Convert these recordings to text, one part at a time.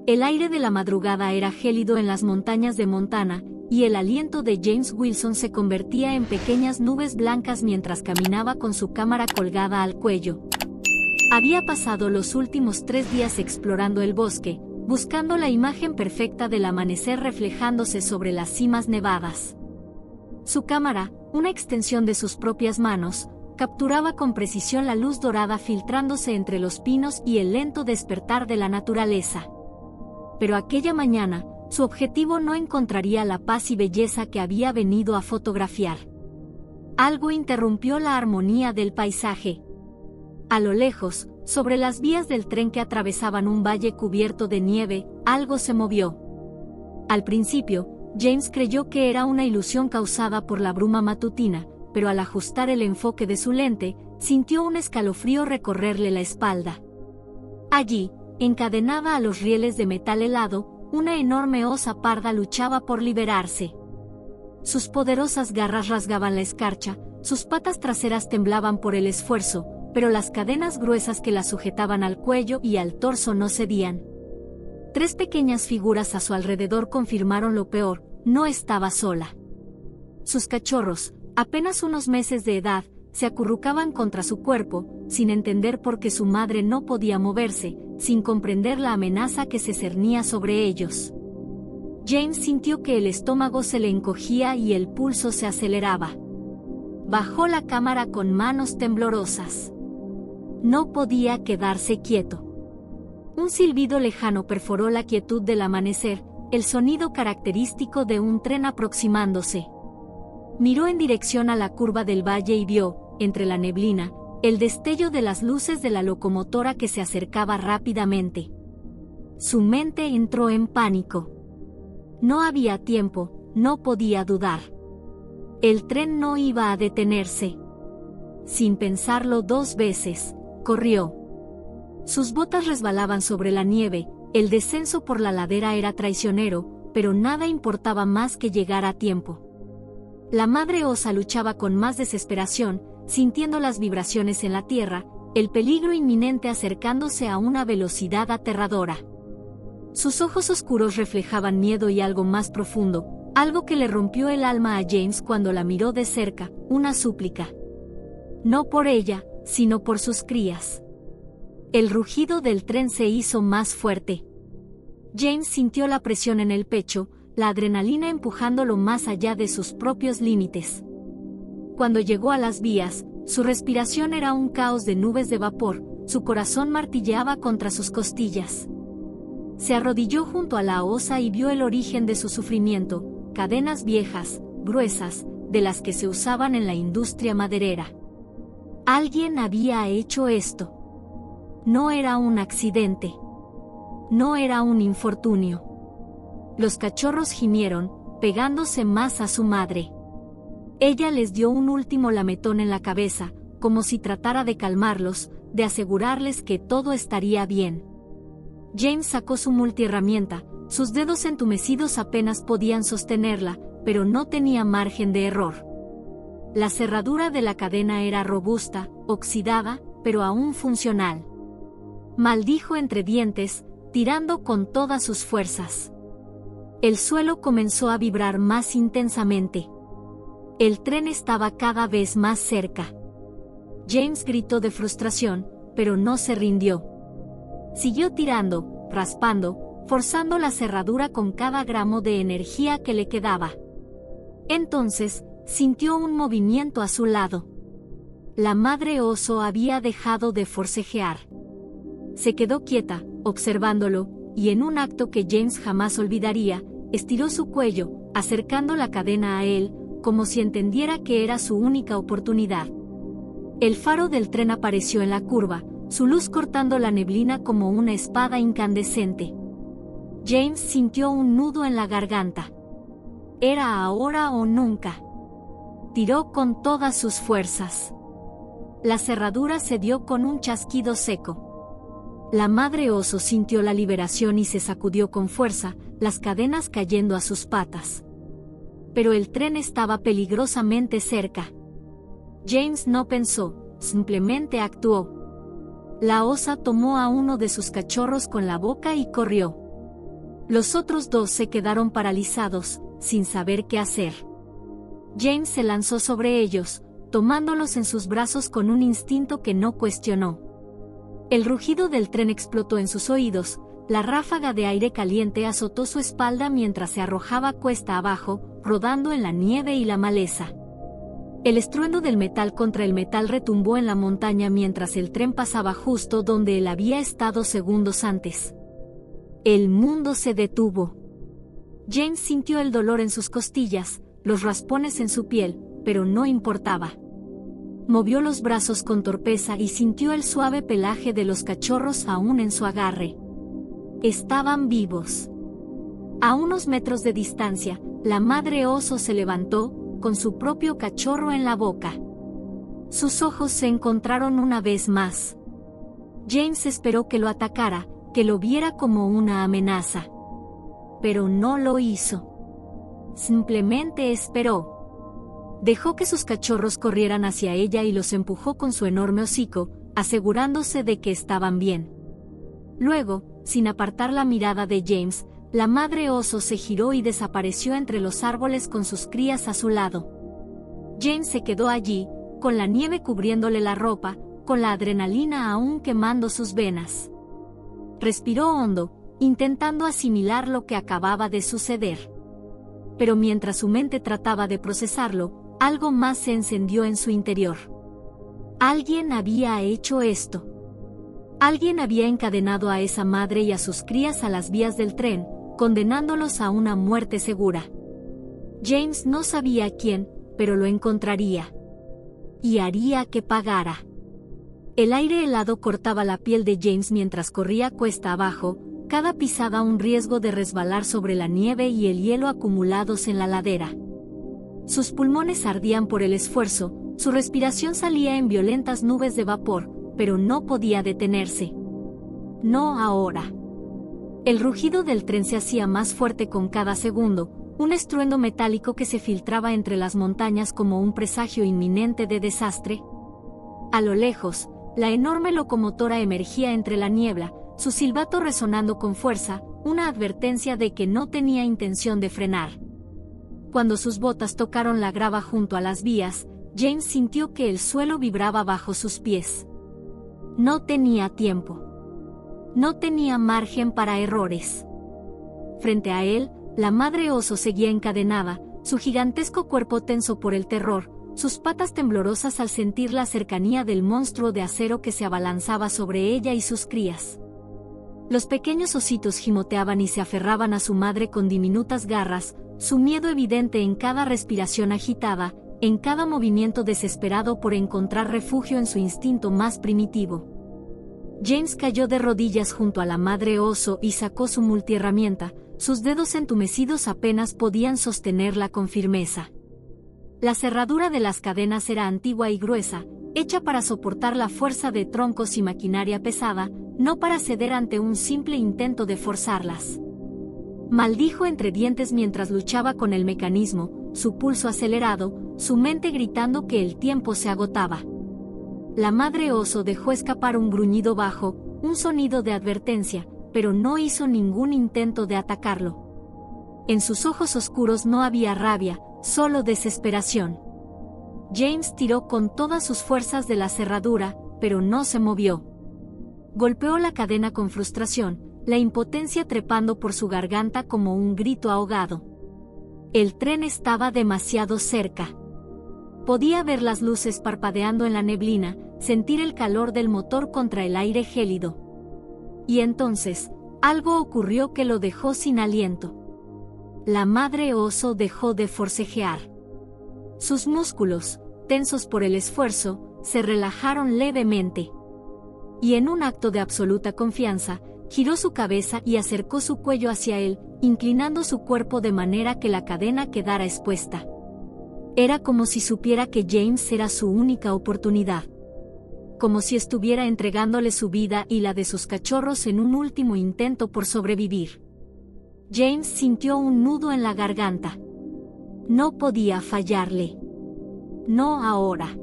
El aire de la madrugada era gélido en las montañas de Montana, y el aliento de James Wilson se convertía en pequeñas nubes blancas mientras caminaba con su cámara colgada al cuello. Había pasado los últimos 3 días explorando el bosque, buscando la imagen perfecta del amanecer reflejándose sobre las cimas nevadas. Su cámara, una extensión de sus propias manos, capturaba con precisión la luz dorada filtrándose entre los pinos y el lento despertar de la naturaleza. Pero aquella mañana, su objetivo no encontraría la paz y belleza que había venido a fotografiar. Algo interrumpió la armonía del paisaje. A lo lejos, sobre las vías del tren que atravesaban un valle cubierto de nieve, algo se movió. Al principio, James creyó que era una ilusión causada por la bruma matutina, pero al ajustar el enfoque de su lente, sintió un escalofrío recorrerle la espalda. Allí, encadenada a los rieles de metal helado, una enorme osa parda luchaba por liberarse. Sus poderosas garras rasgaban la escarcha, sus patas traseras temblaban por el esfuerzo, pero las cadenas gruesas que la sujetaban al cuello y al torso no cedían. 3 pequeñas figuras a su alrededor confirmaron lo peor: no estaba sola. Sus cachorros, apenas unos meses de edad, se acurrucaban contra su cuerpo, sin entender por qué su madre no podía moverse, sin comprender la amenaza que se cernía sobre ellos. James sintió que el estómago se le encogía y el pulso se aceleraba. Bajó la cámara con manos temblorosas. No podía quedarse quieto. Un silbido lejano perforó la quietud del amanecer, el sonido característico de un tren aproximándose. Miró en dirección a la curva del valle y vio, entre la neblina, el destello de las luces de la locomotora que se acercaba rápidamente. Su mente entró en pánico. No había tiempo, no podía dudar. El tren no iba a detenerse. Sin pensarlo 2 veces, corrió. Sus botas resbalaban sobre la nieve, el descenso por la ladera era traicionero, pero nada importaba más que llegar a tiempo. La madre osa luchaba con más desesperación, sintiendo las vibraciones en la tierra, el peligro inminente acercándose a una velocidad aterradora. Sus ojos oscuros reflejaban miedo y algo más profundo, algo que le rompió el alma a James cuando la miró de cerca, una súplica. No por ella, sino por sus crías. El rugido del tren se hizo más fuerte. James sintió la presión en el pecho, la adrenalina empujándolo más allá de sus propios límites. Cuando llegó a las vías, su respiración era un caos de nubes de vapor, su corazón martilleaba contra sus costillas. Se arrodilló junto a la osa y vio el origen de su sufrimiento: cadenas viejas, gruesas, de las que se usaban en la industria maderera. Alguien había hecho esto. No era un accidente. No era un infortunio. Los cachorros gimieron, pegándose más a su madre. Ella les dio un último lametón en la cabeza, como si tratara de calmarlos, de asegurarles que todo estaría bien. James sacó su multiherramienta, sus dedos entumecidos apenas podían sostenerla, pero no tenía margen de error. La cerradura de la cadena era robusta, oxidada, pero aún funcional. Maldijo entre dientes, tirando con todas sus fuerzas. El suelo comenzó a vibrar más intensamente. El tren estaba cada vez más cerca. James gritó de frustración, pero no se rindió. Siguió tirando, raspando, forzando la cerradura con cada gramo de energía que le quedaba. Entonces, sintió un movimiento a su lado. La madre oso había dejado de forcejear. Se quedó quieta, observándolo, y en un acto que James jamás olvidaría, estiró su cuello, acercando la cadena a él, como si entendiera que era su única oportunidad. El faro del tren apareció en la curva, su luz cortando la neblina como una espada incandescente. James sintió un nudo en la garganta. Era ahora o nunca. Tiró con todas sus fuerzas. La cerradura cedió con un chasquido seco. La madre oso sintió la liberación y se sacudió con fuerza, las cadenas cayendo a sus patas. Pero el tren estaba peligrosamente cerca. James no pensó, simplemente actuó. La osa tomó a uno de sus cachorros con la boca y corrió. Los otros dos se quedaron paralizados, sin saber qué hacer. James se lanzó sobre ellos, tomándolos en sus brazos con un instinto que no cuestionó. El rugido del tren explotó en sus oídos, la ráfaga de aire caliente azotó su espalda mientras se arrojaba cuesta abajo, rodando en la nieve y la maleza. El estruendo del metal contra el metal retumbó en la montaña mientras el tren pasaba justo donde él había estado segundos antes. El mundo se detuvo. James sintió el dolor en sus costillas, los raspones en su piel, pero no importaba. Movió los brazos con torpeza y sintió el suave pelaje de los cachorros aún en su agarre. Estaban vivos. A unos metros de distancia, la madre oso se levantó, con su propio cachorro en la boca. Sus ojos se encontraron una vez más. James esperó que lo atacara, que lo viera como una amenaza. Pero no lo hizo. Simplemente esperó. Dejó que sus cachorros corrieran hacia ella y los empujó con su enorme hocico, asegurándose de que estaban bien. Luego, sin apartar la mirada de James, la madre oso se giró y desapareció entre los árboles con sus crías a su lado. James se quedó allí, con la nieve cubriéndole la ropa, con la adrenalina aún quemando sus venas. Respiró hondo, intentando asimilar lo que acababa de suceder. Pero mientras su mente trataba de procesarlo, algo más se encendió en su interior. Alguien había hecho esto. Alguien había encadenado a esa madre y a sus crías a las vías del tren, condenándolos a una muerte segura. James no sabía quién, pero lo encontraría. Y haría que pagara. El aire helado cortaba la piel de James mientras corría cuesta abajo, cada pisada un riesgo de resbalar sobre la nieve y el hielo acumulados en la ladera. Sus pulmones ardían por el esfuerzo, su respiración salía en violentas nubes de vapor, pero no podía detenerse. No ahora. El rugido del tren se hacía más fuerte con cada segundo, un estruendo metálico que se filtraba entre las montañas como un presagio inminente de desastre. A lo lejos, la enorme locomotora emergía entre la niebla, su silbato resonando con fuerza, una advertencia de que no tenía intención de frenar. Cuando sus botas tocaron la grava junto a las vías, James sintió que el suelo vibraba bajo sus pies. No tenía tiempo. No tenía margen para errores. Frente a él, la madre oso seguía encadenada, su gigantesco cuerpo tenso por el terror, sus patas temblorosas al sentir la cercanía del monstruo de acero que se abalanzaba sobre ella y sus crías. Los pequeños ositos gimoteaban y se aferraban a su madre con diminutas garras, su miedo evidente en cada respiración agitada, en cada movimiento desesperado por encontrar refugio en su instinto más primitivo. James cayó de rodillas junto a la madre oso y sacó su multiherramienta, sus dedos entumecidos apenas podían sostenerla con firmeza. La cerradura de las cadenas era antigua y gruesa, hecha para soportar la fuerza de troncos y maquinaria pesada, no para ceder ante un simple intento de forzarlas. Maldijo entre dientes mientras luchaba con el mecanismo, su pulso acelerado, su mente gritando que el tiempo se agotaba. La madre oso dejó escapar un gruñido bajo, un sonido de advertencia, pero no hizo ningún intento de atacarlo. En sus ojos oscuros no había rabia, solo desesperación. James tiró con todas sus fuerzas de la cerradura, pero no se movió. Golpeó la cadena con frustración, la impotencia trepando por su garganta como un grito ahogado. El tren estaba demasiado cerca. Podía ver las luces parpadeando en la neblina, sentir el calor del motor contra el aire gélido. Y entonces, algo ocurrió que lo dejó sin aliento. La madre oso dejó de forcejear. Sus músculos, tensos por el esfuerzo, se relajaron levemente. Y en un acto de absoluta confianza, giró su cabeza y acercó su cuello hacia él, inclinando su cuerpo de manera que la cadena quedara expuesta. Era como si supiera que James era su única oportunidad. Como si estuviera entregándole su vida y la de sus cachorros en un último intento por sobrevivir. James sintió un nudo en la garganta. No podía fallarle. No ahora.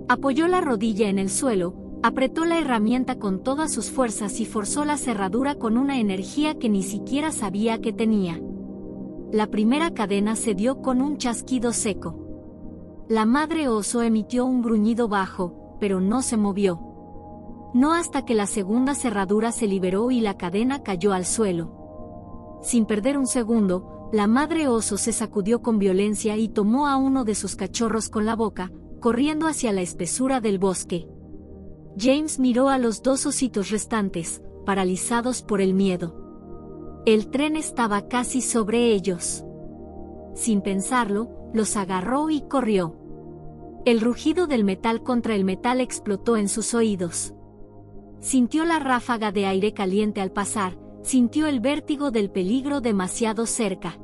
Apoyó la rodilla en el suelo, Apretó la herramienta con todas sus fuerzas y forzó la cerradura con una energía que ni siquiera sabía que tenía. La primera cadena cedió con un chasquido seco. La madre oso emitió un gruñido bajo, pero no se movió. No hasta que la segunda cerradura se liberó y la cadena cayó al suelo. Sin perder un segundo, la madre oso se sacudió con violencia y tomó a uno de sus cachorros con la boca, corriendo hacia la espesura del bosque. James miró a los dos ositos restantes, paralizados por el miedo. El tren estaba casi sobre ellos. Sin pensarlo, los agarró y corrió. El rugido del metal contra el metal explotó en sus oídos. Sintió la ráfaga de aire caliente al pasar, sintió el vértigo del peligro demasiado cerca.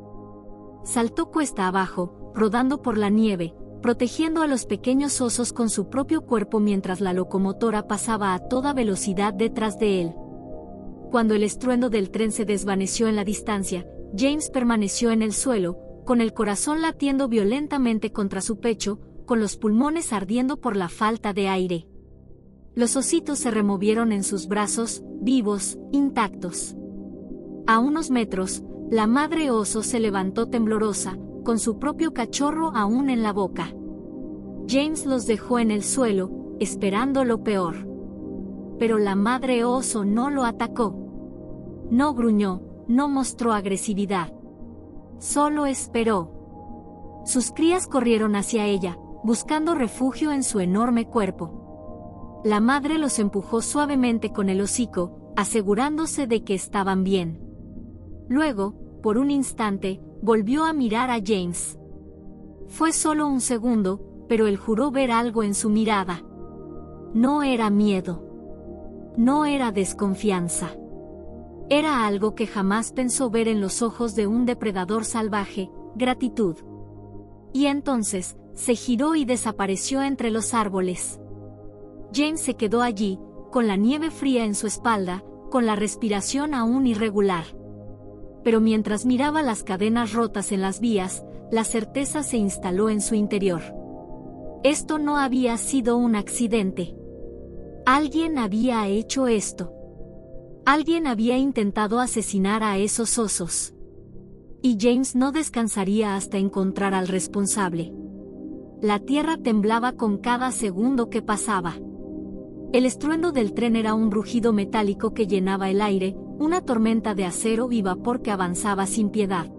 Saltó cuesta abajo, rodando por la nieve, protegiendo a los pequeños osos con su propio cuerpo mientras la locomotora pasaba a toda velocidad detrás de él. Cuando el estruendo del tren se desvaneció en la distancia, James permaneció en el suelo, con el corazón latiendo violentamente contra su pecho, con los pulmones ardiendo por la falta de aire. Los ositos se removieron en sus brazos, vivos, intactos. A unos metros, la madre oso se levantó temblorosa, con su propio cachorro aún en la boca. James los dejó en el suelo, esperando lo peor. Pero la madre oso no lo atacó. No gruñó, no mostró agresividad. Solo esperó. Sus crías corrieron hacia ella, buscando refugio en su enorme cuerpo. La madre los empujó suavemente con el hocico, asegurándose de que estaban bien. Luego, por un instante, volvió a mirar a James. Fue solo un segundo, pero él juró ver algo en su mirada. No era miedo. No era desconfianza. Era algo que jamás pensó ver en los ojos de un depredador salvaje: gratitud. Y entonces, se giró y desapareció entre los árboles. James se quedó allí, con la nieve fría en su espalda, con la respiración aún irregular. Pero mientras miraba las cadenas rotas en las vías, la certeza se instaló en su interior. Esto no había sido un accidente. Alguien había hecho esto. Alguien había intentado asesinar a esos osos. Y James no descansaría hasta encontrar al responsable. La tierra temblaba con cada segundo que pasaba. El estruendo del tren era un rugido metálico que llenaba el aire, una tormenta de acero y vapor que avanzaba sin piedad.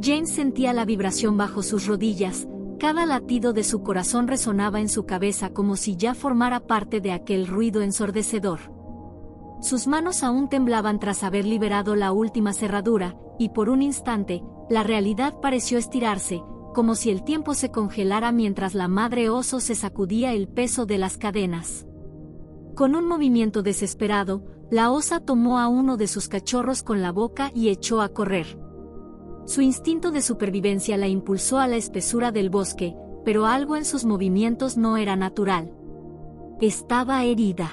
James sentía la vibración bajo sus rodillas, cada latido de su corazón resonaba en su cabeza como si ya formara parte de aquel ruido ensordecedor. Sus manos aún temblaban tras haber liberado la última cerradura, y por un instante, la realidad pareció estirarse, como si el tiempo se congelara mientras la madre oso se sacudía el peso de las cadenas. Con un movimiento desesperado, la osa tomó a uno de sus cachorros con la boca y echó a correr. Su instinto de supervivencia la impulsó a la espesura del bosque, pero algo en sus movimientos no era natural. Estaba herida.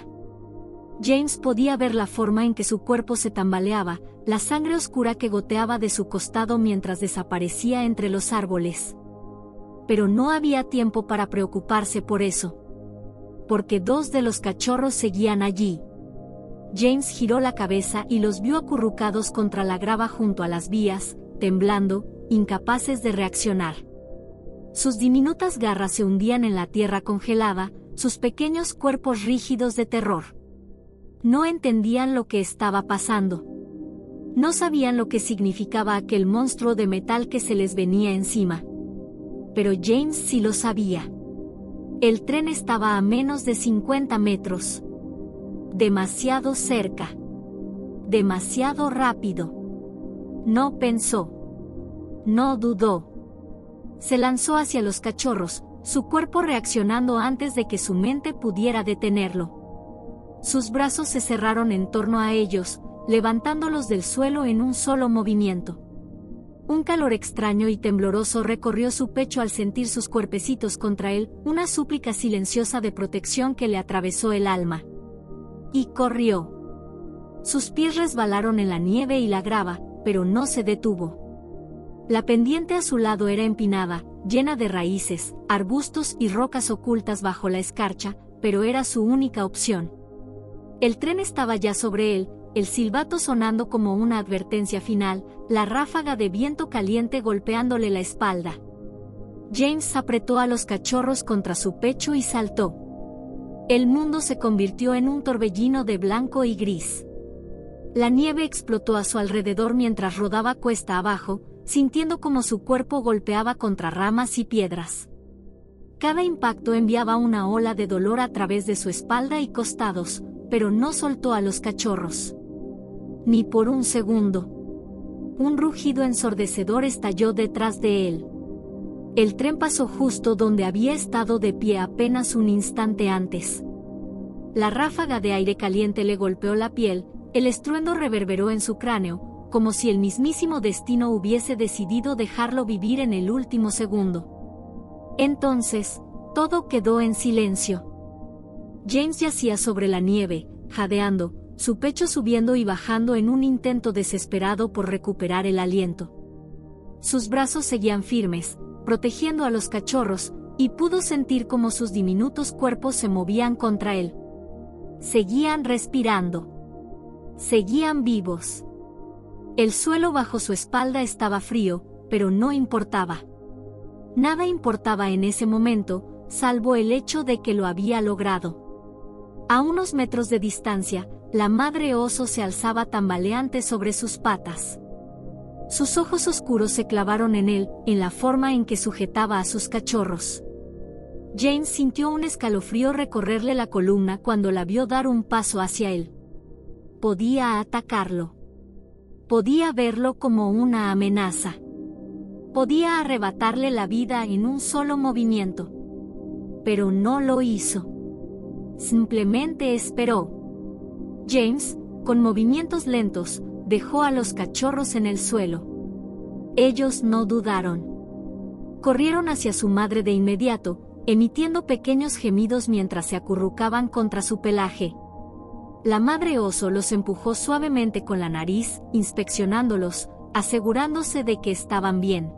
James podía ver la forma en que su cuerpo se tambaleaba, la sangre oscura que goteaba de su costado mientras desaparecía entre los árboles. Pero no había tiempo para preocuparse por eso. Porque dos de los cachorros seguían allí. James giró la cabeza y los vio acurrucados contra la grava junto a las vías, temblando, incapaces de reaccionar. Sus diminutas garras se hundían en la tierra congelada, sus pequeños cuerpos rígidos de terror. No entendían lo que estaba pasando. No sabían lo que significaba aquel monstruo de metal que se les venía encima. Pero James sí lo sabía. El tren estaba a menos de 50 metros. Demasiado cerca. Demasiado rápido. No pensó. No dudó. Se lanzó hacia los cachorros, su cuerpo reaccionando antes de que su mente pudiera detenerlo. Sus brazos se cerraron en torno a ellos, levantándolos del suelo en un solo movimiento. Un calor extraño y tembloroso recorrió su pecho al sentir sus cuerpecitos contra él, una súplica silenciosa de protección que le atravesó el alma. Y corrió. Sus pies resbalaron en la nieve y la grava, pero no se detuvo. La pendiente a su lado era empinada, llena de raíces, arbustos y rocas ocultas bajo la escarcha, pero era su única opción. El tren estaba ya sobre él, el silbato sonando como una advertencia final, la ráfaga de viento caliente golpeándole la espalda. James apretó a los cachorros contra su pecho y saltó. El mundo se convirtió en un torbellino de blanco y gris. La nieve explotó a su alrededor mientras rodaba cuesta abajo, sintiendo como su cuerpo golpeaba contra ramas y piedras. Cada impacto enviaba una ola de dolor a través de su espalda y costados, pero no soltó a los cachorros. Ni por un segundo. Un rugido ensordecedor estalló detrás de él. El tren pasó justo donde había estado de pie apenas un instante antes. La ráfaga de aire caliente le golpeó la piel, el estruendo reverberó en su cráneo, como si el mismísimo destino hubiese decidido dejarlo vivir en el último segundo. Entonces, todo quedó en silencio. James yacía sobre la nieve, jadeando, su pecho subiendo y bajando en un intento desesperado por recuperar el aliento. Sus brazos seguían firmes, protegiendo a los cachorros, y pudo sentir cómo sus diminutos cuerpos se movían contra él. Seguían respirando. Seguían vivos. El suelo bajo su espalda estaba frío, pero no importaba. Nada importaba en ese momento, salvo el hecho de que lo había logrado. A unos metros de distancia, la madre oso se alzaba tambaleante sobre sus patas. Sus ojos oscuros se clavaron en él, en la forma en que sujetaba a sus cachorros. James sintió un escalofrío recorrerle la columna cuando la vio dar un paso hacia él. Podía atacarlo. Podía verlo como una amenaza. Podía arrebatarle la vida en un solo movimiento. Pero no lo hizo. Simplemente esperó. James, con movimientos lentos, dejó a los cachorros en el suelo. Ellos no dudaron. Corrieron hacia su madre de inmediato, emitiendo pequeños gemidos mientras se acurrucaban contra su pelaje. La madre oso los empujó suavemente con la nariz, inspeccionándolos, asegurándose de que estaban bien.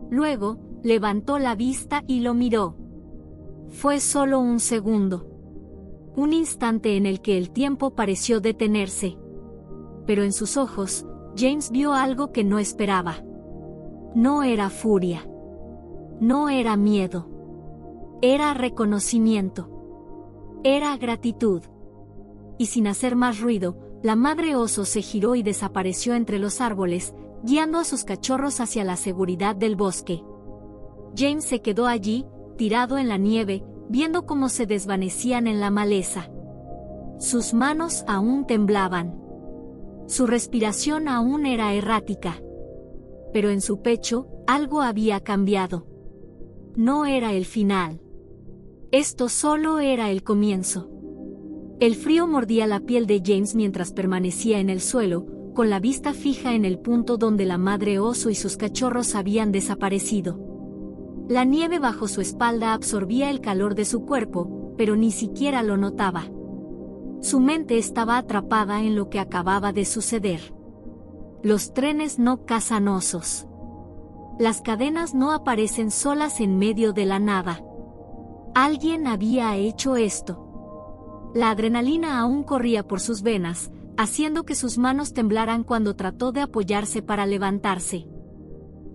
Luego, levantó la vista y lo miró. Fue solo un segundo. Un instante en el que el tiempo pareció detenerse. Pero en sus ojos, James vio algo que no esperaba. No era furia. No era miedo. Era reconocimiento. Era gratitud. Y sin hacer más ruido, la madre oso se giró y desapareció entre los árboles, guiando a sus cachorros hacia la seguridad del bosque. James se quedó allí, tirado en la nieve, viendo cómo se desvanecían en la maleza. Sus manos aún temblaban. Su respiración aún era errática. Pero en su pecho, algo había cambiado. No era el final. Esto solo era el comienzo. El frío mordía la piel de James mientras permanecía en el suelo, con la vista fija en el punto donde la madre oso y sus cachorros habían desaparecido. La nieve bajo su espalda absorbía el calor de su cuerpo, pero ni siquiera lo notaba. Su mente estaba atrapada en lo que acababa de suceder. Los trenes no cazan osos. Las cadenas no aparecen solas en medio de la nada. Alguien había hecho esto. La adrenalina aún corría por sus venas, haciendo que sus manos temblaran cuando trató de apoyarse para levantarse.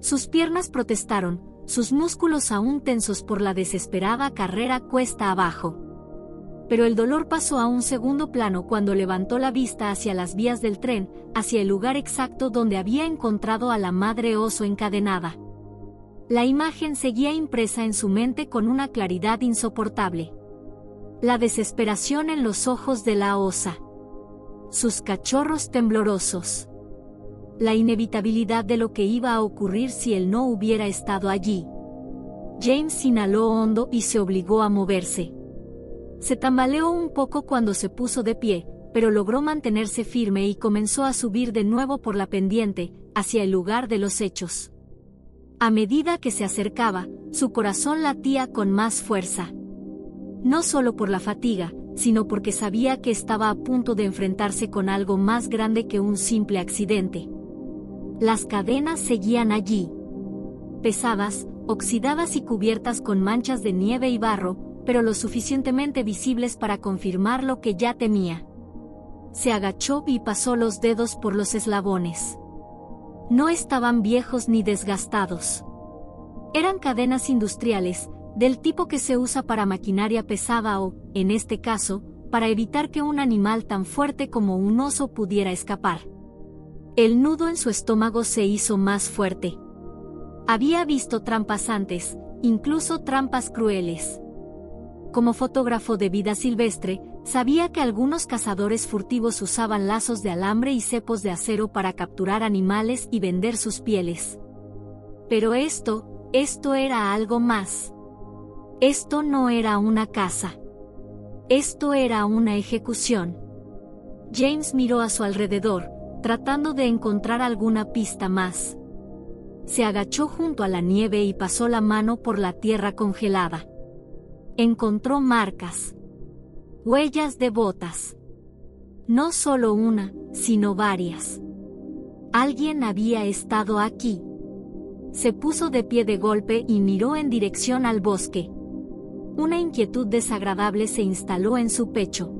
Sus piernas protestaron, sus músculos aún tensos por la desesperada carrera cuesta abajo. Pero el dolor pasó a un segundo plano cuando levantó la vista hacia las vías del tren, hacia el lugar exacto donde había encontrado a la madre oso encadenada. La imagen seguía impresa en su mente con una claridad insoportable. La desesperación en los ojos de la osa. Sus cachorros temblorosos. La inevitabilidad de lo que iba a ocurrir si él no hubiera estado allí. James inhaló hondo y se obligó a moverse. Se tambaleó un poco cuando se puso de pie, pero logró mantenerse firme y comenzó a subir de nuevo por la pendiente, hacia el lugar de los hechos. A medida que se acercaba, su corazón latía con más fuerza. No solo por la fatiga, sino porque sabía que estaba a punto de enfrentarse con algo más grande que un simple accidente. Las cadenas seguían allí. Pesadas, oxidadas y cubiertas con manchas de nieve y barro, pero lo suficientemente visibles para confirmar lo que ya temía. Se agachó y pasó los dedos por los eslabones. No estaban viejos ni desgastados. Eran cadenas industriales, del tipo que se usa para maquinaria pesada o, en este caso, para evitar que un animal tan fuerte como un oso pudiera escapar. El nudo en su estómago se hizo más fuerte. Había visto trampas antes, incluso trampas crueles. Como fotógrafo de vida silvestre, sabía que algunos cazadores furtivos usaban lazos de alambre y cepos de acero para capturar animales y vender sus pieles. Pero esto era algo más. Esto no era una caza. Esto era una ejecución. James miró a su alrededor, tratando de encontrar alguna pista más. Se agachó junto a la nieve y pasó la mano por la tierra congelada. Encontró marcas. Huellas de botas. No solo una, sino varias. Alguien había estado aquí. Se puso de pie de golpe y miró en dirección al bosque. Una inquietud desagradable se instaló en su pecho.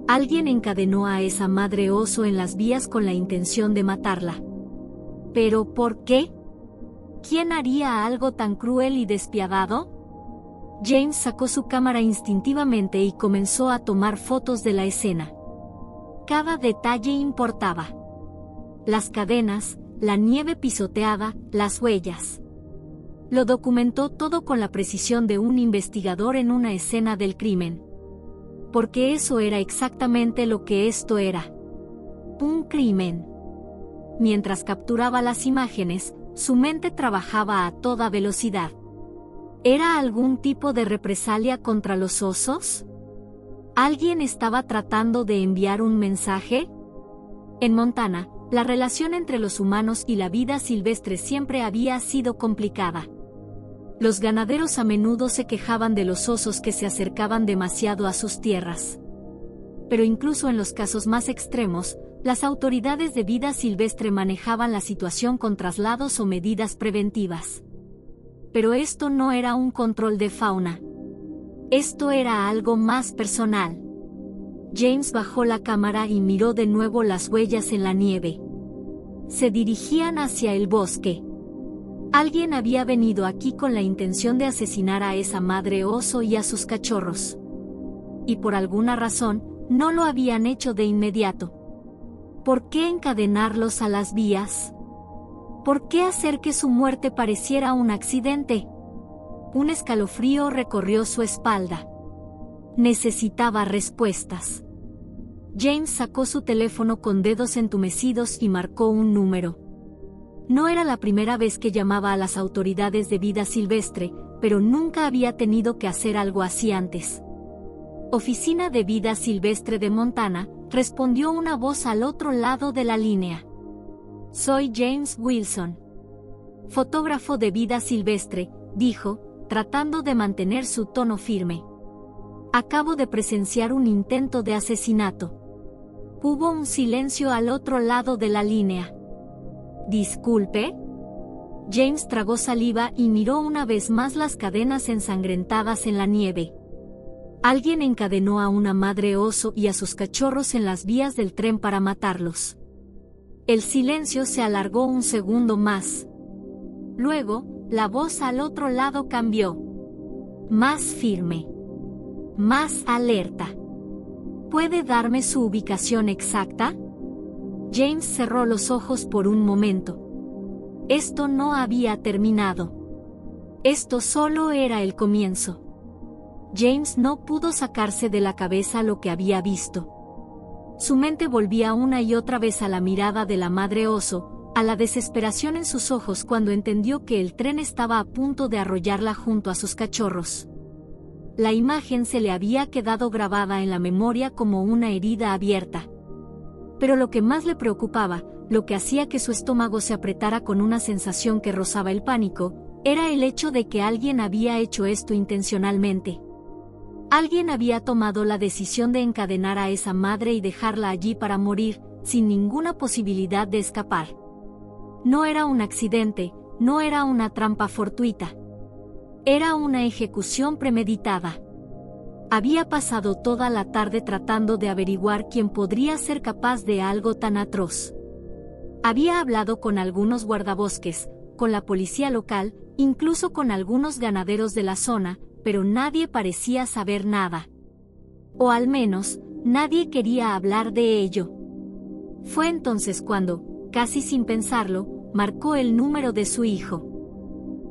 Alguien encadenó a esa madre oso en las vías con la intención de matarla. ¿Pero por qué? ¿Quién haría algo tan cruel y despiadado? James sacó su cámara instintivamente y comenzó a tomar fotos de la escena. Cada detalle importaba. Las cadenas, la nieve pisoteada, las huellas. Lo documentó todo con la precisión de un investigador en una escena del crimen. Porque eso era exactamente lo que esto era. Un crimen. Mientras capturaba las imágenes, su mente trabajaba a toda velocidad. ¿Era algún tipo de represalia contra los osos? ¿Alguien estaba tratando de enviar un mensaje? En Montana, la relación entre los humanos y la vida silvestre siempre había sido complicada. Los ganaderos a menudo se quejaban de los osos que se acercaban demasiado a sus tierras. Pero incluso en los casos más extremos, las autoridades de vida silvestre manejaban la situación con traslados o medidas preventivas. Pero esto no era un control de fauna. Esto era algo más personal. James bajó la cámara y miró de nuevo las huellas en la nieve. Se dirigían hacia el bosque. Alguien había venido aquí con la intención de asesinar a esa madre oso y a sus cachorros. Y por alguna razón, no lo habían hecho de inmediato. ¿Por qué encadenarlos a las vías? ¿Por qué hacer que su muerte pareciera un accidente? Un escalofrío recorrió su espalda. Necesitaba respuestas. James sacó su teléfono con dedos entumecidos y marcó un número. No era la primera vez que llamaba a las autoridades de vida silvestre, pero nunca había tenido que hacer algo así antes. Oficina de Vida Silvestre de Montana, respondió una voz al otro lado de la línea. Soy James Wilson. Fotógrafo de vida silvestre, dijo, tratando de mantener su tono firme. Acabo de presenciar un intento de asesinato. Hubo un silencio al otro lado de la línea. ¿Disculpe? James tragó saliva y miró una vez más las cadenas ensangrentadas en la nieve. Alguien encadenó a una madre oso y a sus cachorros en las vías del tren para matarlos. El silencio se alargó un segundo más. Luego, la voz al otro lado cambió. Más firme. Más alerta. ¿Puede darme su ubicación exacta? James cerró los ojos por un momento. Esto no había terminado. Esto solo era el comienzo. James no pudo sacarse de la cabeza lo que había visto. Su mente volvía una y otra vez a la mirada de la madre oso, a la desesperación en sus ojos cuando entendió que el tren estaba a punto de arrollarla junto a sus cachorros. La imagen se le había quedado grabada en la memoria como una herida abierta. Pero lo que más le preocupaba, lo que hacía que su estómago se apretara con una sensación que rozaba el pánico, era el hecho de que alguien había hecho esto intencionalmente. Alguien había tomado la decisión de encadenar a esa madre y dejarla allí para morir, sin ninguna posibilidad de escapar. No era un accidente, no era una trampa fortuita. Era una ejecución premeditada. Había pasado toda la tarde tratando de averiguar quién podría ser capaz de algo tan atroz. Había hablado con algunos guardabosques, con la policía local, incluso con algunos ganaderos de la zona, pero nadie parecía saber nada. O al menos, nadie quería hablar de ello. Fue entonces cuando, casi sin pensarlo, marcó el número de su hijo.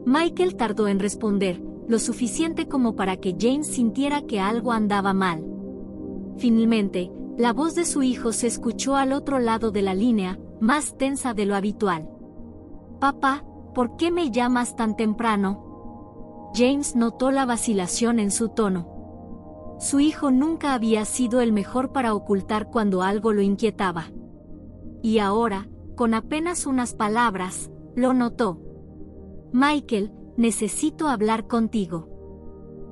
Michael tardó en responder, lo suficiente como para que James sintiera que algo andaba mal. Finalmente, la voz de su hijo se escuchó al otro lado de la línea, más tensa de lo habitual. «Papá, ¿por qué me llamas tan temprano?» James notó la vacilación en su tono. Su hijo nunca había sido el mejor para ocultar cuando algo lo inquietaba. Y ahora, con apenas unas palabras, lo notó. «Michael, necesito hablar contigo.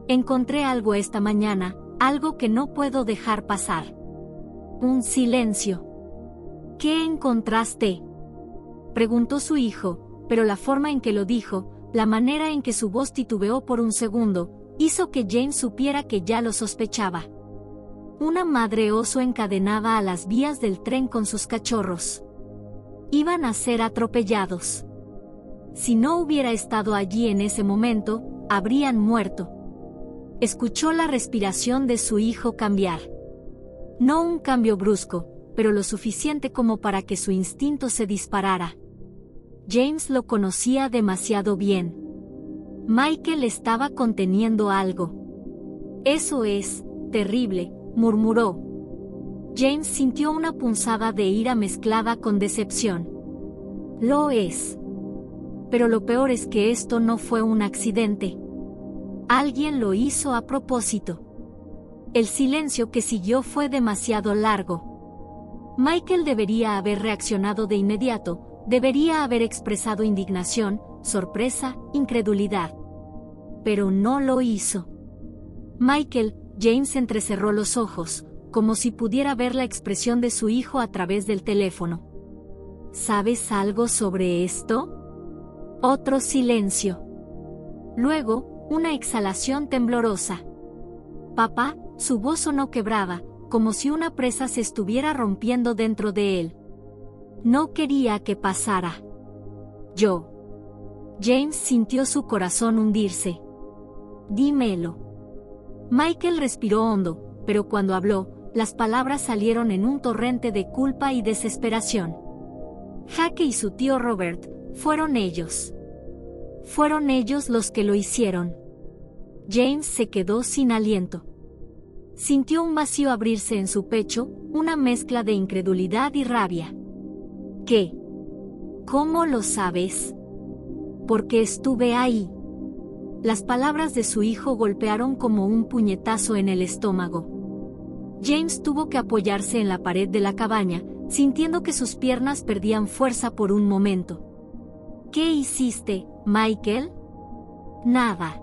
Encontré algo esta mañana, algo que no puedo dejar pasar». Un silencio. «¿Qué encontraste?», preguntó su hijo, pero la forma en que lo dijo, la manera en que su voz titubeó por un segundo, hizo que James supiera que ya lo sospechaba. Una madre oso encadenada a las vías del tren con sus cachorros. Iban a ser atropellados. Si no hubiera estado allí en ese momento, habrían muerto. Escuchó la respiración de su hijo cambiar. No un cambio brusco, pero lo suficiente como para que su instinto se disparara. James lo conocía demasiado bien. Michael estaba conteniendo algo. «Eso es terrible», murmuró. James sintió una punzada de ira mezclada con decepción. «Lo es. Pero lo peor es que esto no fue un accidente. Alguien lo hizo a propósito». El silencio que siguió fue demasiado largo. Michael debería haber reaccionado de inmediato, debería haber expresado indignación, sorpresa, incredulidad. Pero no lo hizo. «Michael», James entrecerró los ojos, como si pudiera ver la expresión de su hijo a través del teléfono. «¿Sabes algo sobre esto?» Otro silencio. Luego, una exhalación temblorosa. «Papá», su voz sonó quebrada, como si una presa se estuviera rompiendo dentro de él. «No quería que pasara. Yo». James sintió su corazón hundirse. «Dímelo». Michael respiró hondo, pero cuando habló, las palabras salieron en un torrente de culpa y desesperación. Jake y su tío Robert, fueron ellos. Fueron ellos los que lo hicieron. James se quedó sin aliento. Sintió un vacío abrirse en su pecho, una mezcla de incredulidad y rabia. «¿Qué? ¿Cómo lo sabes?» «Porque estuve ahí». Las palabras de su hijo golpearon como un puñetazo en el estómago. James tuvo que apoyarse en la pared de la cabaña, sintiendo que sus piernas perdían fuerza por un momento. «¿Qué hiciste, Michael?» «Nada»,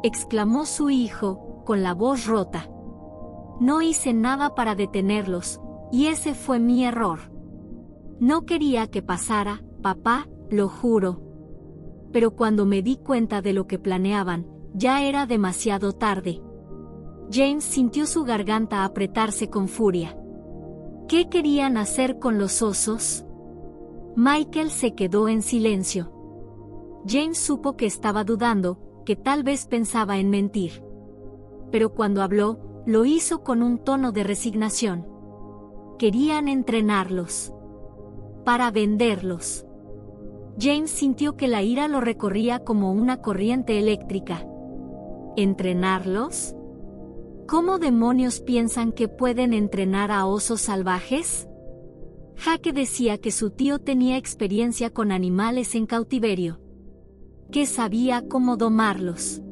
exclamó su hijo, con la voz rota. «No hice nada para detenerlos, y ese fue mi error. No quería que pasara, papá, lo juro. Pero cuando me di cuenta de lo que planeaban, ya era demasiado tarde». James sintió su garganta apretarse con furia. ¿Qué querían hacer con los osos? Michael se quedó en silencio. James supo que estaba dudando, que tal vez pensaba en mentir. Pero cuando habló, lo hizo con un tono de resignación. Querían entrenarlos. Para venderlos. James sintió que la ira lo recorría como una corriente eléctrica. ¿Entrenarlos? ¿Cómo demonios piensan que pueden entrenar a osos salvajes? Jake decía que su tío tenía experiencia con animales en cautiverio. Que sabía cómo domarlos.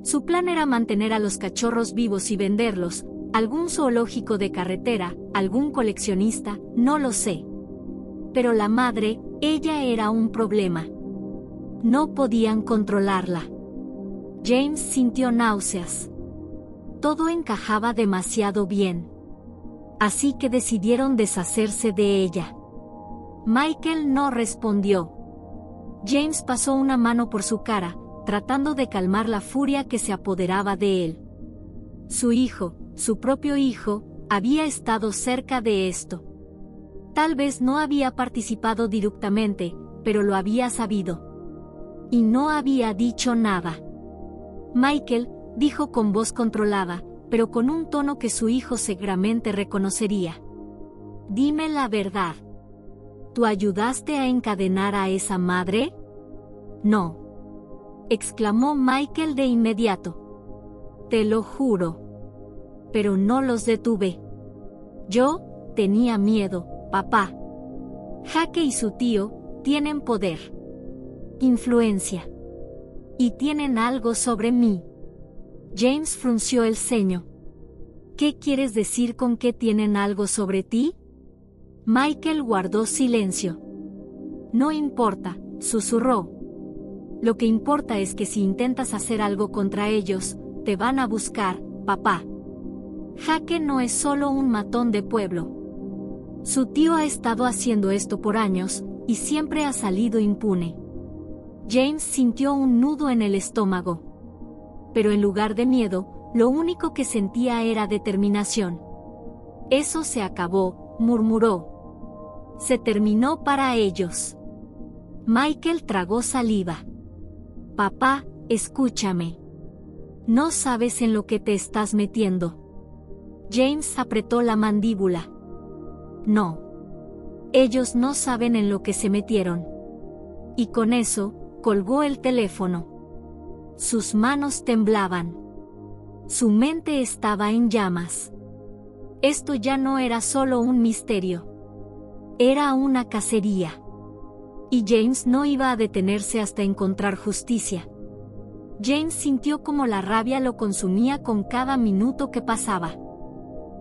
Su plan era mantener a los cachorros vivos y venderlos, algún zoológico de carretera, algún coleccionista, no lo sé. Pero la madre, ella era un problema. No podían controlarla. James sintió náuseas. Todo encajaba demasiado bien. Así que decidieron deshacerse de ella. Michael no respondió. James pasó una mano por su cara, tratando de calmar la furia que se apoderaba de él. Su hijo, su propio hijo, había estado cerca de esto. Tal vez no había participado directamente, pero lo había sabido. Y no había dicho nada. Michael, dijo con voz controlada, pero con un tono que su hijo seguramente reconocería. Dime la verdad. ¿Tú ayudaste a encadenar a esa madre? No. Exclamó Michael de inmediato. Te lo juro. Pero no los detuve. Yo tenía miedo, papá. Jake y su tío tienen poder, influencia. Y tienen algo sobre mí. James frunció el ceño. ¿Qué quieres decir con que tienen algo sobre ti? Michael guardó silencio. No importa, susurró. Lo que importa es que si intentas hacer algo contra ellos, te van a buscar, papá. Jake no es solo un matón de pueblo. Su tío ha estado haciendo esto por años, y siempre ha salido impune. James sintió un nudo en el estómago. Pero en lugar de miedo, lo único que sentía era determinación. Eso se acabó, murmuró. Se terminó para ellos. Michael tragó saliva. Papá, escúchame. No sabes en lo que te estás metiendo. James apretó la mandíbula. No. Ellos no saben en lo que se metieron. Y con eso, colgó el teléfono. Sus manos temblaban. Su mente estaba en llamas. Esto ya no era solo un misterio. Era una cacería. Y James no iba a detenerse hasta encontrar justicia. James sintió como la rabia lo consumía con cada minuto que pasaba.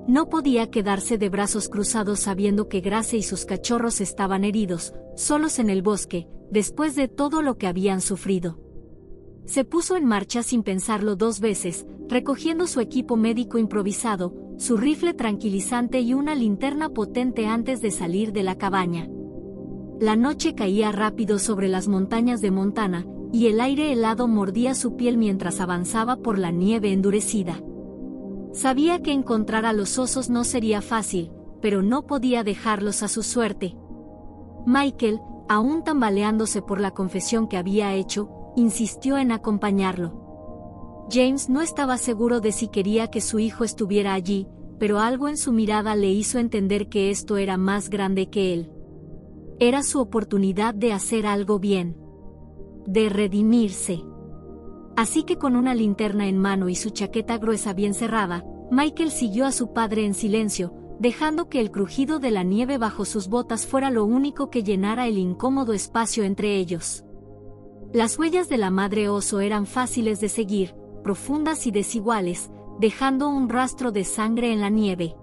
No podía quedarse de brazos cruzados sabiendo que Grace y sus cachorros estaban heridos, solos en el bosque, después de todo lo que habían sufrido. Se puso en marcha sin pensarlo dos veces, recogiendo su equipo médico improvisado, su rifle tranquilizante y una linterna potente antes de salir de la cabaña. La noche caía rápido sobre las montañas de Montana, y el aire helado mordía su piel mientras avanzaba por la nieve endurecida. Sabía que encontrar a los osos no sería fácil, pero no podía dejarlos a su suerte. Michael, aún tambaleándose por la confesión que había hecho, insistió en acompañarlo. James no estaba seguro de si quería que su hijo estuviera allí, pero algo en su mirada le hizo entender que esto era más grande que él. Era su oportunidad de hacer algo bien. De redimirse. Así que con una linterna en mano y su chaqueta gruesa bien cerrada, Michael siguió a su padre en silencio, dejando que el crujido de la nieve bajo sus botas fuera lo único que llenara el incómodo espacio entre ellos. Las huellas de la madre oso eran fáciles de seguir, profundas y desiguales, dejando un rastro de sangre en la nieve.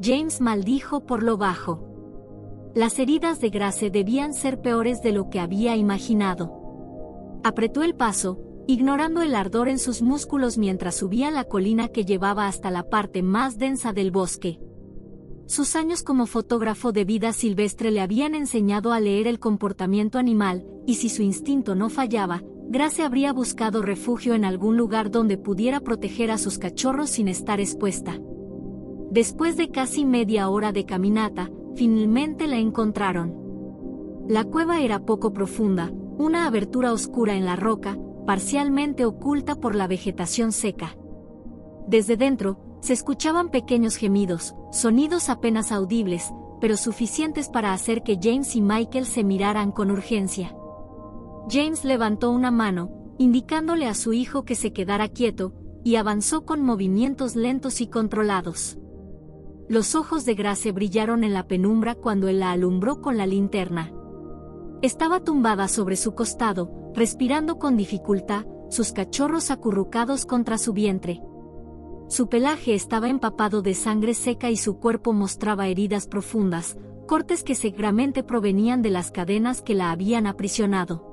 James maldijo por lo bajo. Las heridas de Grace debían ser peores de lo que había imaginado. Apretó el paso, ignorando el ardor en sus músculos mientras subía la colina que llevaba hasta la parte más densa del bosque. Sus años como fotógrafo de vida silvestre le habían enseñado a leer el comportamiento animal, y si su instinto no fallaba, Grace habría buscado refugio en algún lugar donde pudiera proteger a sus cachorros sin estar expuesta. Después de casi media hora de caminata, finalmente la encontraron. La cueva era poco profunda, una abertura oscura en la roca, parcialmente oculta por la vegetación seca. Desde dentro, se escuchaban pequeños gemidos, sonidos apenas audibles, pero suficientes para hacer que James y Michael se miraran con urgencia. James levantó una mano, indicándole a su hijo que se quedara quieto, y avanzó con movimientos lentos y controlados. Los ojos de Grace brillaron en la penumbra cuando él la alumbró con la linterna. Estaba tumbada sobre su costado, respirando con dificultad, sus cachorros acurrucados contra su vientre. Su pelaje estaba empapado de sangre seca y su cuerpo mostraba heridas profundas, cortes que seguramente provenían de las cadenas que la habían aprisionado.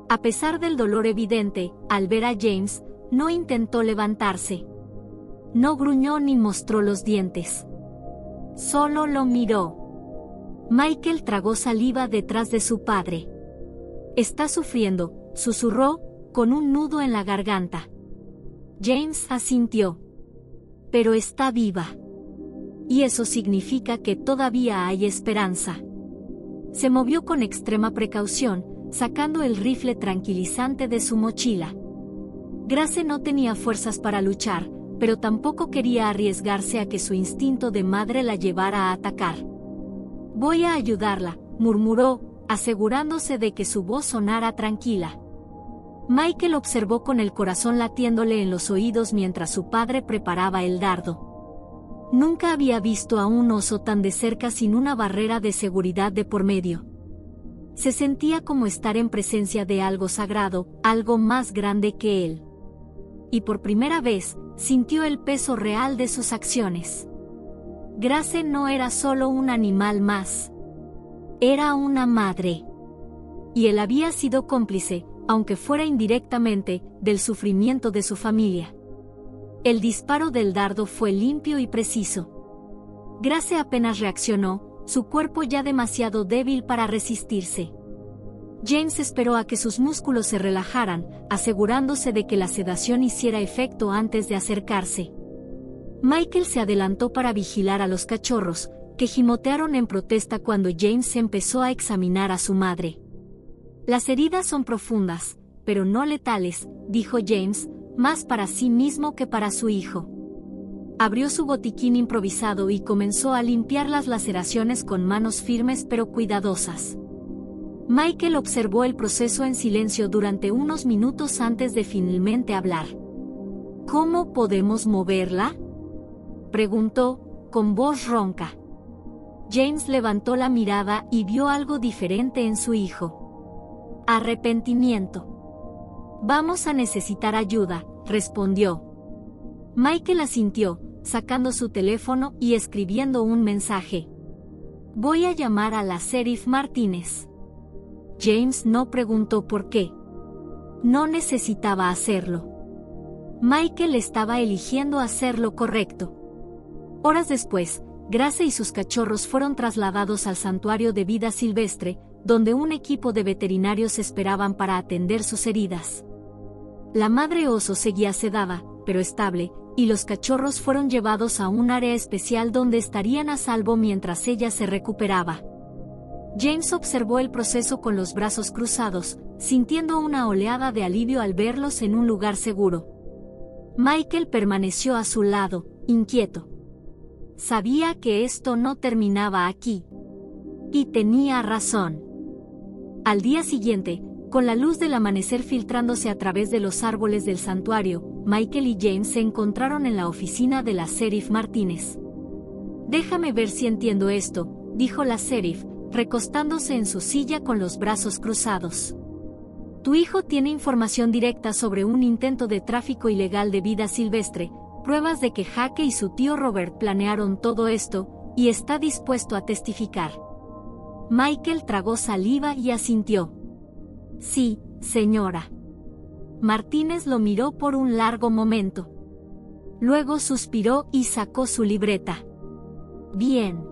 A pesar del dolor evidente, al ver a James, no intentó levantarse. No gruñó ni mostró los dientes. Solo lo miró. Michael tragó saliva detrás de su padre. «Está sufriendo», susurró, con un nudo en la garganta. James asintió. Pero está viva. Y eso significa que todavía hay esperanza. Se movió con extrema precaución, sacando el rifle tranquilizante de su mochila. Grace no tenía fuerzas para luchar, pero tampoco quería arriesgarse a que su instinto de madre la llevara a atacar. «Voy a ayudarla», murmuró, asegurándose de que su voz sonara tranquila. Michael observó con el corazón latiéndole en los oídos mientras su padre preparaba el dardo. Nunca había visto a un oso tan de cerca sin una barrera de seguridad de por medio. Se sentía como estar en presencia de algo sagrado, algo más grande que él. Y por primera vez, sintió el peso real de sus acciones. Grace no era solo un animal más. Era una madre. Y él había sido cómplice, aunque fuera indirectamente, del sufrimiento de su familia. El disparo del dardo fue limpio y preciso. Grace apenas reaccionó, su cuerpo ya demasiado débil para resistirse. James esperó a que sus músculos se relajaran, asegurándose de que la sedación hiciera efecto antes de acercarse. Michael se adelantó para vigilar a los cachorros, que gimotearon en protesta cuando James empezó a examinar a su madre. «Las heridas son profundas, pero no letales», dijo James, más para sí mismo que para su hijo. Abrió su botiquín improvisado y comenzó a limpiar las laceraciones con manos firmes pero cuidadosas. Michael observó el proceso en silencio durante unos minutos antes de finalmente hablar. «¿Cómo podemos moverla?», preguntó, con voz ronca. James levantó la mirada y vio algo diferente en su hijo. «Arrepentimiento. Vamos a necesitar ayuda», respondió. Michael asintió, sacando su teléfono y escribiendo un mensaje. «Voy a llamar a la sheriff Martínez». James no preguntó por qué. No necesitaba hacerlo. Michael estaba eligiendo hacer lo correcto. Horas después, Grace y sus cachorros fueron trasladados al santuario de vida silvestre, donde un equipo de veterinarios esperaban para atender sus heridas. La madre oso seguía sedada, pero estable, y los cachorros fueron llevados a un área especial donde estarían a salvo mientras ella se recuperaba. James observó el proceso con los brazos cruzados, sintiendo una oleada de alivio al verlos en un lugar seguro. Michael permaneció a su lado, inquieto. Sabía que esto no terminaba aquí. Y tenía razón. Al día siguiente, con la luz del amanecer filtrándose a través de los árboles del santuario, Michael y James se encontraron en la oficina de la sheriff Martínez. «Déjame ver si entiendo esto», dijo la sheriff, recostándose en su silla con los brazos cruzados. «Tu hijo tiene información directa sobre un intento de tráfico ilegal de vida silvestre, pruebas de que Jake y su tío Robert planearon todo esto, y está dispuesto a testificar». Michael tragó saliva y asintió. «Sí, señora». Martínez lo miró por un largo momento. Luego suspiró y sacó su libreta. «Bien.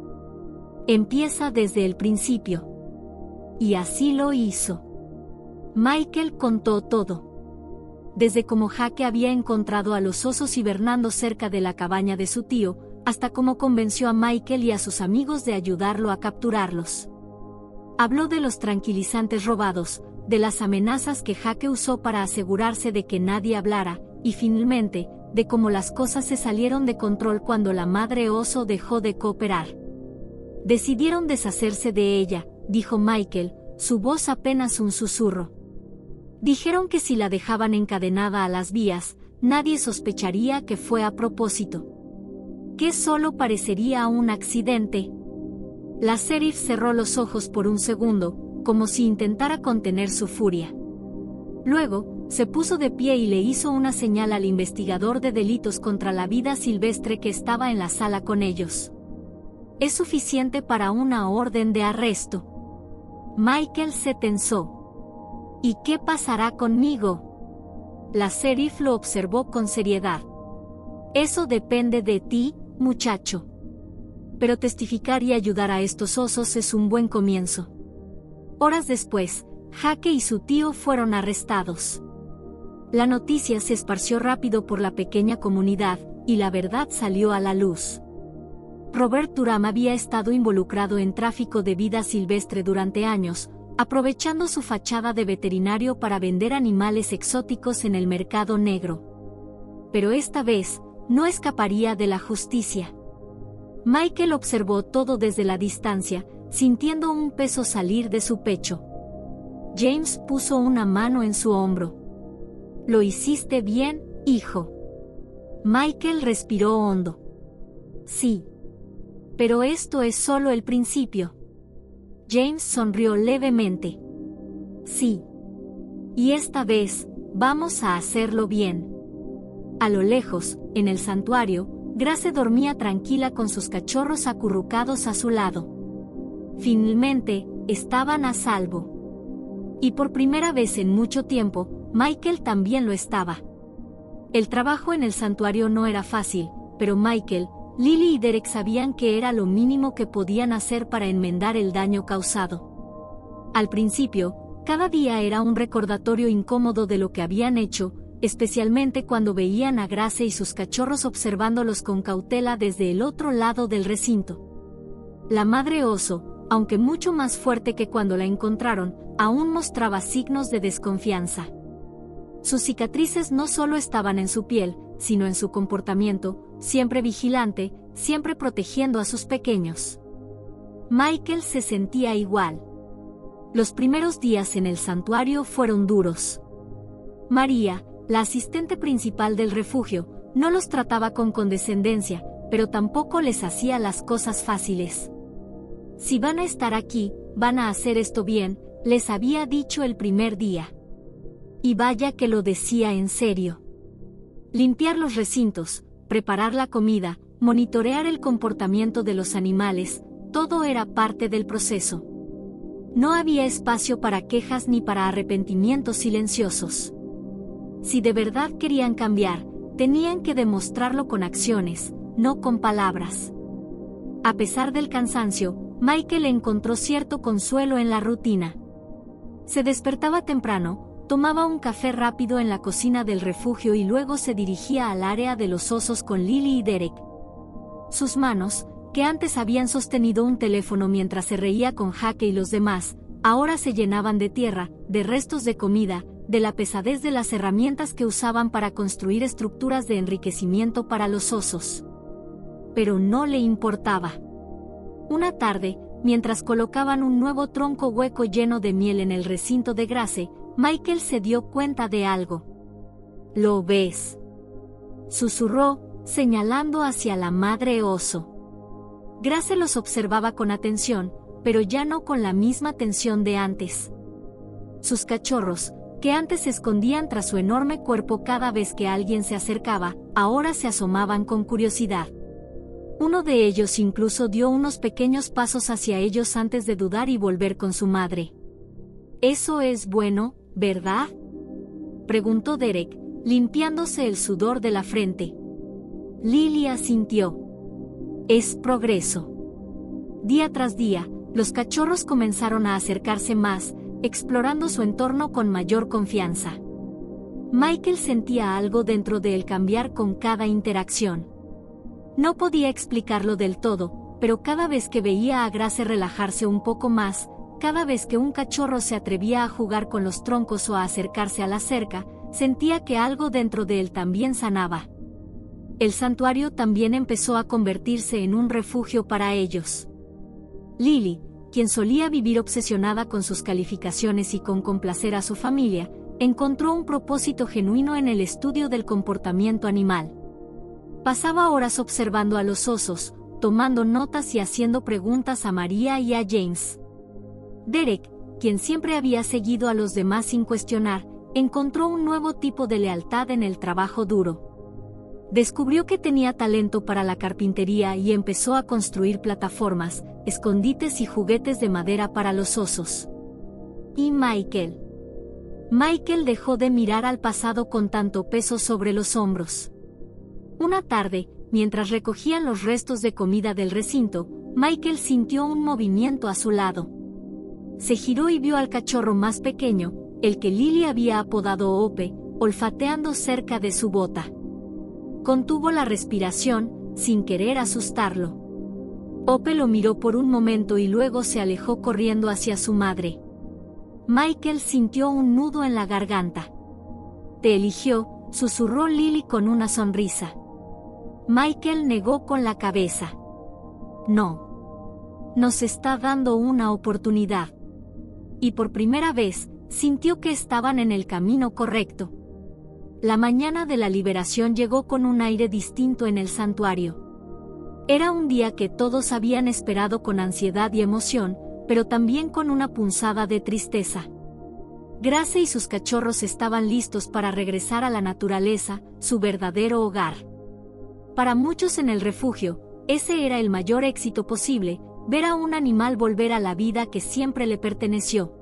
Empieza desde el principio». Y así lo hizo. Michael contó todo. Desde cómo Jake había encontrado a los osos hibernando cerca de la cabaña de su tío, hasta cómo convenció a Michael y a sus amigos de ayudarlo a capturarlos. Habló de los tranquilizantes robados, de las amenazas que Jake usó para asegurarse de que nadie hablara, y finalmente, de cómo las cosas se salieron de control cuando la madre oso dejó de cooperar. «Decidieron deshacerse de ella», dijo Michael, su voz apenas un susurro. «Dijeron que si la dejaban encadenada a las vías, nadie sospecharía que fue a propósito. Que solo parecería un accidente». La sheriff cerró los ojos por un segundo, como si intentara contener su furia. Luego, se puso de pie y le hizo una señal al investigador de delitos contra la vida silvestre que estaba en la sala con ellos. «Es suficiente para una orden de arresto». Michael se tensó. «¿Y qué pasará conmigo?». La sheriff lo observó con seriedad. «Eso depende de ti, muchacho. Pero testificar y ayudar a estos osos es un buen comienzo». Horas después, Jake y su tío fueron arrestados. La noticia se esparció rápido por la pequeña comunidad, y la verdad salió a la luz. Robert Durham había estado involucrado en tráfico de vida silvestre durante años, aprovechando su fachada de veterinario para vender animales exóticos en el mercado negro. Pero esta vez, no escaparía de la justicia. Michael observó todo desde la distancia, sintiendo un peso salir de su pecho. James puso una mano en su hombro. «Lo hiciste bien, hijo». Michael respiró hondo. «Sí. Pero esto es solo el principio». James sonrió levemente. «Sí. Y esta vez, vamos a hacerlo bien». A lo lejos, en el santuario, Grace dormía tranquila con sus cachorros acurrucados a su lado. Finalmente, estaban a salvo. Y por primera vez en mucho tiempo, Michael también lo estaba. El trabajo en el santuario no era fácil, pero Michael, Lily y Derek sabían que era lo mínimo que podían hacer para enmendar el daño causado. Al principio, cada día era un recordatorio incómodo de lo que habían hecho, especialmente cuando veían a Grace y sus cachorros observándolos con cautela desde el otro lado del recinto. La madre oso, aunque mucho más fuerte que cuando la encontraron, aún mostraba signos de desconfianza. Sus cicatrices no solo estaban en su piel, sino en su comportamiento, siempre vigilante, siempre protegiendo a sus pequeños. Michael se sentía igual. Los primeros días en el santuario fueron duros. María, la asistente principal del refugio, no los trataba con condescendencia, pero tampoco les hacía las cosas fáciles. «Si van a estar aquí, van a hacer esto bien», les había dicho el primer día. Y vaya que lo decía en serio. Limpiar los recintos, preparar la comida, monitorear el comportamiento de los animales, todo era parte del proceso. No había espacio para quejas ni para arrepentimientos silenciosos. Si de verdad querían cambiar, tenían que demostrarlo con acciones, no con palabras. A pesar del cansancio, Michael encontró cierto consuelo en la rutina. Se despertaba temprano, tomaba un café rápido en la cocina del refugio y luego se dirigía al área de los osos con Lily y Derek. Sus manos, que antes habían sostenido un teléfono mientras se reía con Jake y los demás, ahora se llenaban de tierra, de restos de comida, de la pesadez de las herramientas que usaban para construir estructuras de enriquecimiento para los osos. Pero no le importaba. Una tarde, mientras colocaban un nuevo tronco hueco lleno de miel en el recinto de Grace, Michael se dio cuenta de algo. «¿Lo ves?», susurró, señalando hacia la madre oso. Grace los observaba con atención, pero ya no con la misma tensión de antes. Sus cachorros, que antes se escondían tras su enorme cuerpo cada vez que alguien se acercaba, ahora se asomaban con curiosidad. Uno de ellos incluso dio unos pequeños pasos hacia ellos antes de dudar y volver con su madre. «Eso es bueno, ¿verdad?», preguntó Derek, limpiándose el sudor de la frente. Lily asintió. «Es progreso». Día tras día, los cachorros comenzaron a acercarse más, explorando su entorno con mayor confianza. Michael sentía algo dentro de él cambiar con cada interacción. No podía explicarlo del todo, pero cada vez que veía a Grace relajarse un poco más, cada vez que un cachorro se atrevía a jugar con los troncos o a acercarse a la cerca, sentía que algo dentro de él también sanaba. El santuario también empezó a convertirse en un refugio para ellos. Lily, quien solía vivir obsesionada con sus calificaciones y con complacer a su familia, encontró un propósito genuino en el estudio del comportamiento animal. Pasaba horas observando a los osos, tomando notas y haciendo preguntas a María y a James. Derek, quien siempre había seguido a los demás sin cuestionar, encontró un nuevo tipo de lealtad en el trabajo duro. Descubrió que tenía talento para la carpintería y empezó a construir plataformas, escondites y juguetes de madera para los osos. ¿Y Michael? Michael dejó de mirar al pasado con tanto peso sobre los hombros. Una tarde, mientras recogían los restos de comida del recinto, Michael sintió un movimiento a su lado. Se giró y vio al cachorro más pequeño, el que Lily había apodado Ope, olfateando cerca de su bota. Contuvo la respiración, sin querer asustarlo. Hope lo miró por un momento y luego se alejó corriendo hacia su madre. Michael sintió un nudo en la garganta. «Te eligió», susurró Lily con una sonrisa. Michael negó con la cabeza. «No. Nos está dando una oportunidad». Y por primera vez, sintió que estaban en el camino correcto. La mañana de la liberación llegó con un aire distinto en el santuario. Era un día que todos habían esperado con ansiedad y emoción, pero también con una punzada de tristeza. Grace y sus cachorros estaban listos para regresar a la naturaleza, su verdadero hogar. Para muchos en el refugio, ese era el mayor éxito posible, ver a un animal volver a la vida que siempre le perteneció.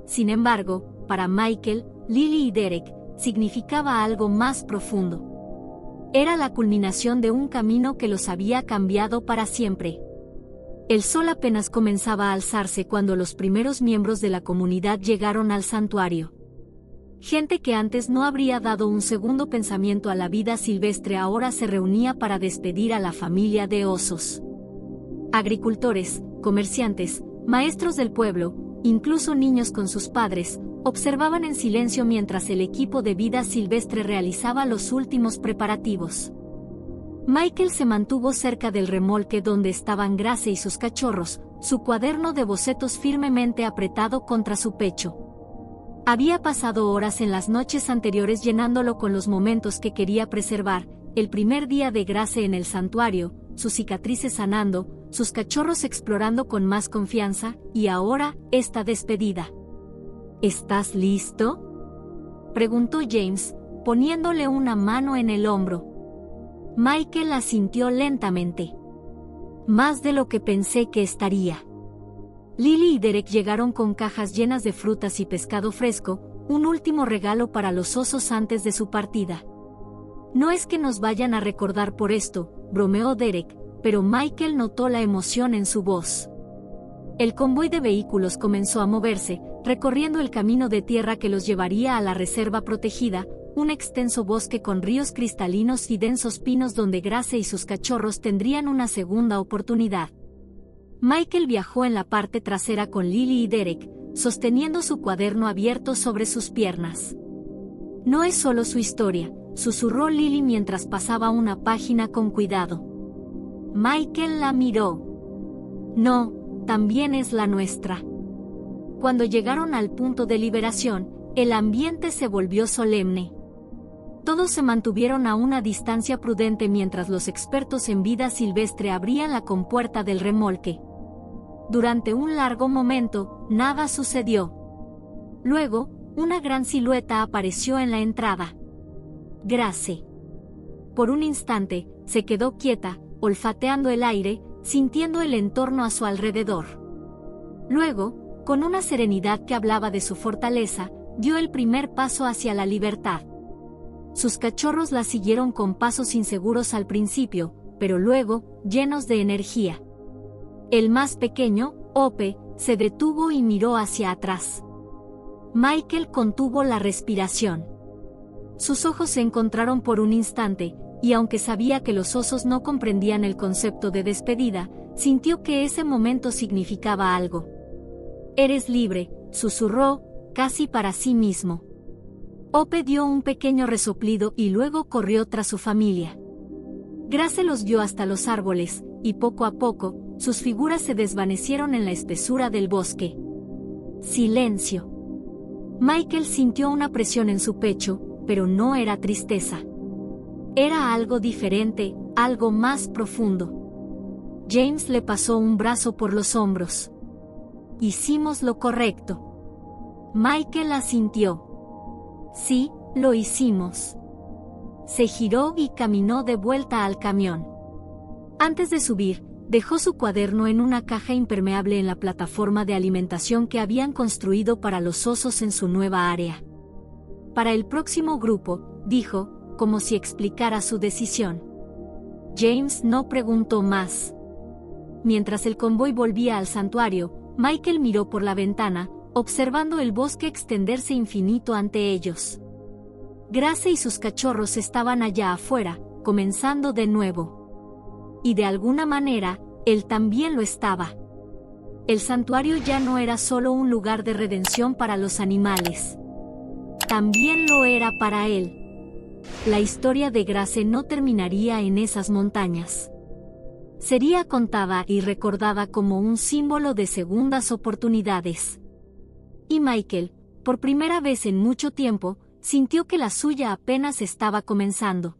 Sin embargo, para Michael, Lily y Derek, significaba algo más profundo. Era la culminación de un camino que los había cambiado para siempre. El sol apenas comenzaba a alzarse cuando los primeros miembros de la comunidad llegaron al santuario. Gente que antes no habría dado un segundo pensamiento a la vida silvestre ahora se reunía para despedir a la familia de osos. Agricultores, comerciantes, maestros del pueblo, incluso niños con sus padres, observaban en silencio mientras el equipo de vida silvestre realizaba los últimos preparativos. Michael se mantuvo cerca del remolque donde estaban Grace y sus cachorros, su cuaderno de bocetos firmemente apretado contra su pecho. Había pasado horas en las noches anteriores llenándolo con los momentos que quería preservar, el primer día de Grace en el santuario, sus cicatrices sanando, sus cachorros explorando con más confianza, y ahora, esta despedida. ¿Estás listo?, preguntó James, poniéndole una mano en el hombro. Michael asintió lentamente. Más de lo que pensé que estaría. Lily y Derek llegaron con cajas llenas de frutas y pescado fresco, un último regalo para los osos antes de su partida. No es que nos vayan a recordar por esto, bromeó Derek, pero Michael notó la emoción en su voz. El convoy de vehículos comenzó a moverse, recorriendo el camino de tierra que los llevaría a la reserva protegida, un extenso bosque con ríos cristalinos y densos pinos donde Grace y sus cachorros tendrían una segunda oportunidad. Michael viajó en la parte trasera con Lily y Derek, sosteniendo su cuaderno abierto sobre sus piernas. No es solo su historia, susurró Lily mientras pasaba una página con cuidado. Michael la miró. No, también es la nuestra. Cuando llegaron al punto de liberación, el ambiente se volvió solemne. Todos se mantuvieron a una distancia prudente mientras los expertos en vida silvestre abrían la compuerta del remolque. Durante un largo momento, nada sucedió. Luego, una gran silueta apareció en la entrada. Grace. Por un instante, se quedó quieta, olfateando el aire, sintiendo el entorno a su alrededor. Luego, con una serenidad que hablaba de su fortaleza, dio el primer paso hacia la libertad. Sus cachorros la siguieron con pasos inseguros al principio, pero luego, llenos de energía. El más pequeño, Hope, se detuvo y miró hacia atrás. Michael contuvo la respiración. Sus ojos se encontraron por un instante, y aunque sabía que los osos no comprendían el concepto de despedida, sintió que ese momento significaba algo. «Eres libre», susurró, casi para sí mismo. Hope dio un pequeño resoplido y luego corrió tras su familia. Grace los guió hasta los árboles, y poco a poco, sus figuras se desvanecieron en la espesura del bosque. Silencio. Michael sintió una presión en su pecho, pero no era tristeza. Era algo diferente, algo más profundo. James le pasó un brazo por los hombros. «Hicimos lo correcto». Michael asintió. «Sí, lo hicimos». Se giró y caminó de vuelta al camión. Antes de subir, dejó su cuaderno en una caja impermeable en la plataforma de alimentación que habían construido para los osos en su nueva área. «Para el próximo grupo», dijo, como si explicara su decisión. James no preguntó más. Mientras el convoy volvía al santuario, Michael miró por la ventana, observando el bosque extenderse infinito ante ellos. Grace y sus cachorros estaban allá afuera, comenzando de nuevo. Y de alguna manera, él también lo estaba. El santuario ya no era solo un lugar de redención para los animales. También lo era para él. La historia de Grace no terminaría en esas montañas. Sería contada y recordada como un símbolo de segundas oportunidades. Y Michael, por primera vez en mucho tiempo, sintió que la suya apenas estaba comenzando.